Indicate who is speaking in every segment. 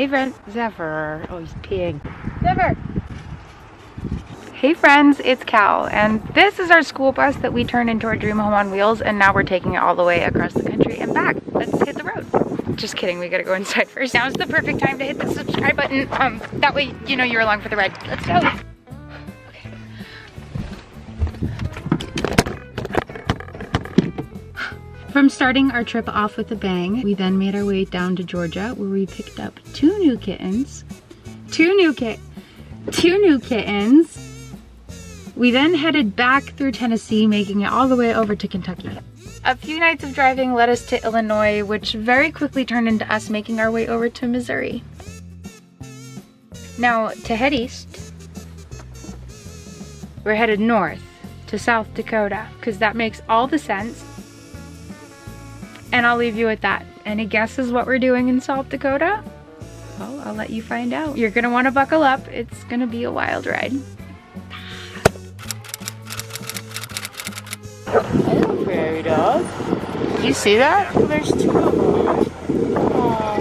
Speaker 1: Hey friends, Zephyr. Oh, he's peeing. Zephyr! Hey friends, it's Cal, and this is our school bus that we turned into our dream home on wheels, and now we're taking it all the way across the country and back. Let's hit the road. Just kidding, we gotta go inside first. Now's the perfect time to hit the subscribe button. That way you know you're along for the ride. Let's go. Okay. From starting our trip off with a bang, we then made our way down to Georgia, where we picked up two new kittens. We then headed back through Tennessee, making it all the way over to Kentucky. A few nights of driving led us to Illinois, which very quickly turned into us making our way over to Missouri. Now, to head east, we're headed north to South Dakota, because that makes all the sense. And I'll leave you with that. Any guesses what we're doing in South Dakota? Well, I'll let you find out. You're gonna wanna buckle up. It's gonna be a wild ride.
Speaker 2: Hello, prairie dog. Did you see that? There's two of them. Aww.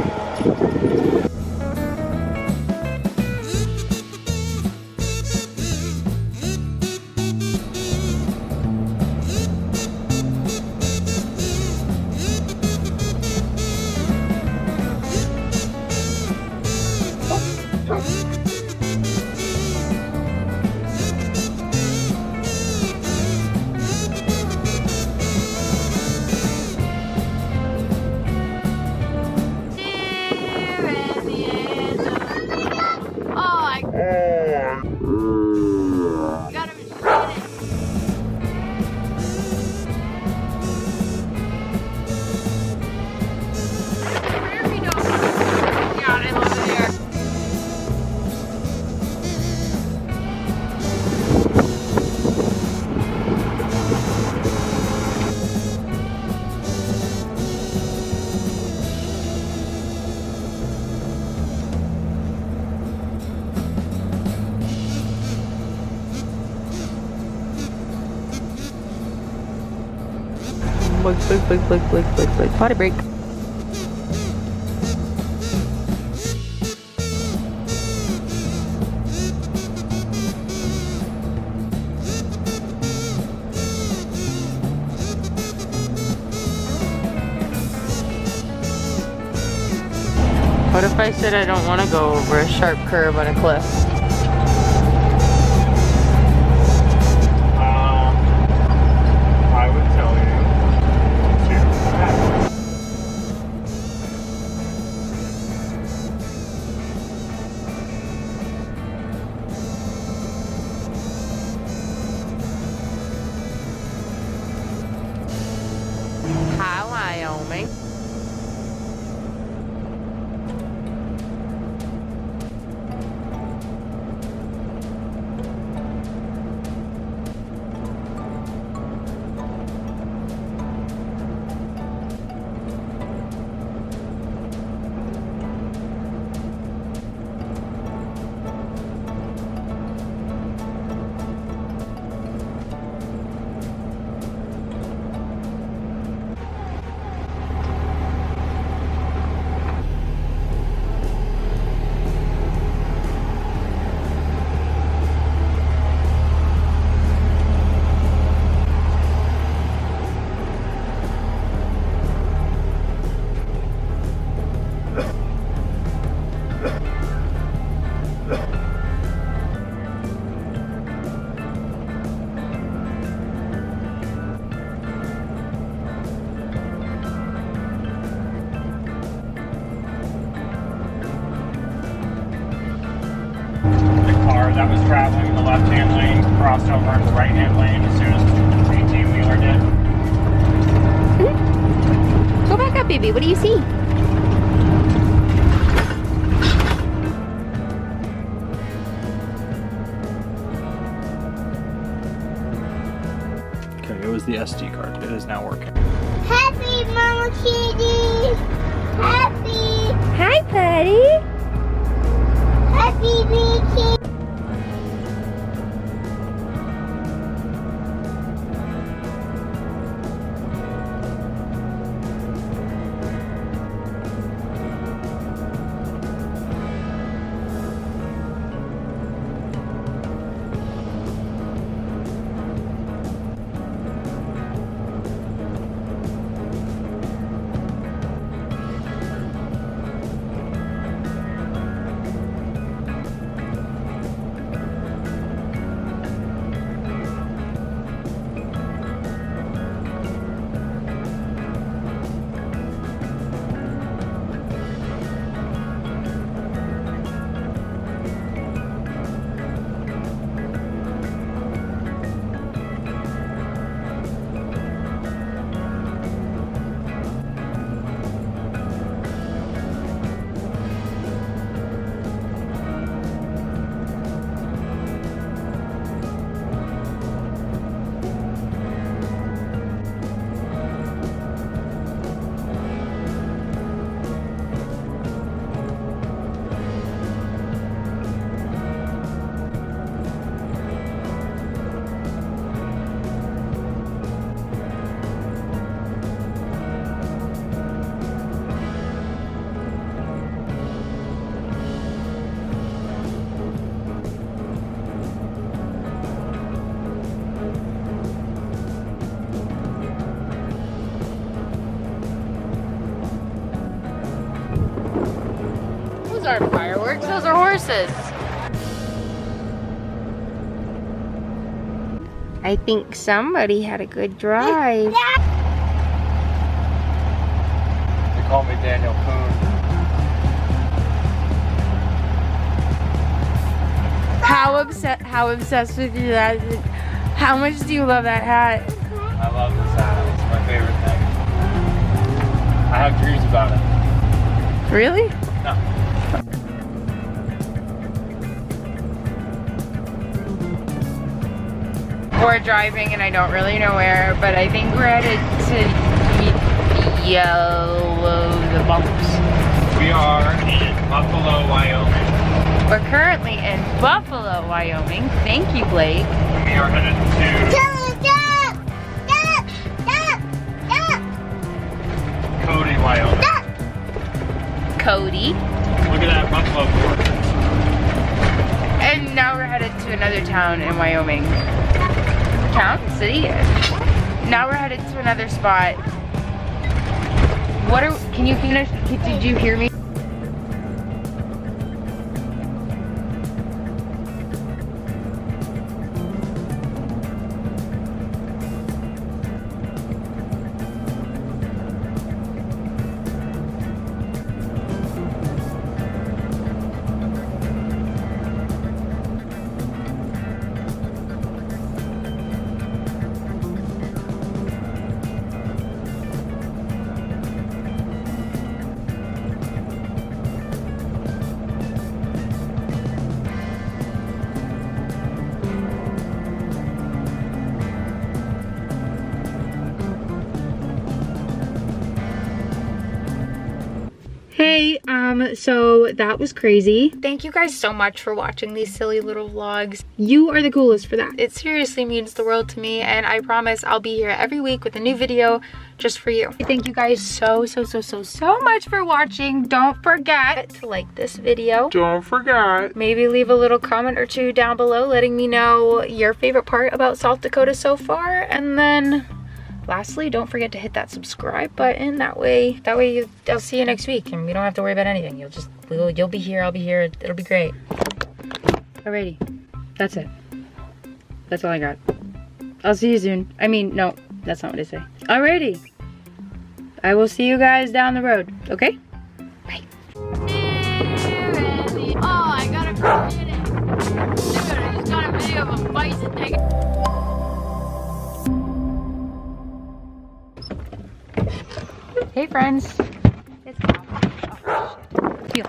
Speaker 2: Look, potty break. What if I said I don't want to go over a sharp curve on a cliff?
Speaker 3: I would tell you to.
Speaker 2: Hi, Wyoming. That was traveling in the left-hand lane, crossed over into the right-hand lane as soon as the 18-wheeler did.
Speaker 1: Go back up, baby. What do you see?
Speaker 3: Okay, it was the SD card. It is now working.
Speaker 4: Happy, Mama Kitty! Happy!
Speaker 1: Hi, buddy.
Speaker 4: Happy, Mickey!
Speaker 2: aren't fireworks, those are horses.
Speaker 1: I think somebody had a good drive.
Speaker 3: They call me Daniel Poon.
Speaker 2: How obsessed with you that? How much do you love that hat?
Speaker 3: I love this hat. It's my favorite thing. I have dreams about it.
Speaker 2: Really?
Speaker 3: No.
Speaker 1: We're driving and I don't really know where, but I think we're headed to the bumps.
Speaker 3: We are in Buffalo, Wyoming.
Speaker 1: We're currently in Buffalo, Wyoming. Thank you, Blake.
Speaker 3: We are headed to Cody, Wyoming.
Speaker 1: Cody.
Speaker 3: Look at that buffalo court.
Speaker 1: And now we're headed to another town in Wyoming. Town? City? Now we're headed to another spot. Can you finish? Did you hear me? Hey, so that was crazy. Thank you guys so much for watching these silly little vlogs. You are the coolest for that. It seriously means the world to me, and I promise I'll be here every week with a new video just for you. Thank you guys so much for watching. Don't forget to like this video.
Speaker 3: Don't forget.
Speaker 1: Maybe leave a little comment or two down below letting me know your favorite part about South Dakota so far, and then lastly, don't forget to hit that subscribe button. That way I'll see you next week and we don't have to worry about anything. You'll be here, I'll be here. It'll be great. Alrighty, that's it. That's all I got. I'll see you soon. I mean, no, that's not what I say. Alrighty, I will see you guys down the road, okay? Bye.
Speaker 2: Oh, I gotta appreciate it. Dude, I just got a video of a bison taking.
Speaker 1: Hey friends, it's Cal. Oh, shit.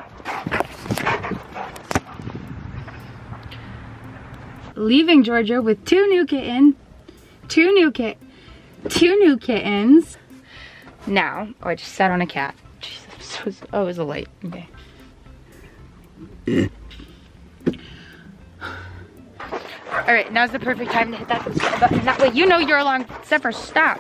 Speaker 1: Leaving Georgia with two new kittens. Now, oh, I just sat on a cat. Jesus, it was a light. Okay. All right, now's the perfect time to hit that subscribe button. That way you know you're along. Zephyr, stop.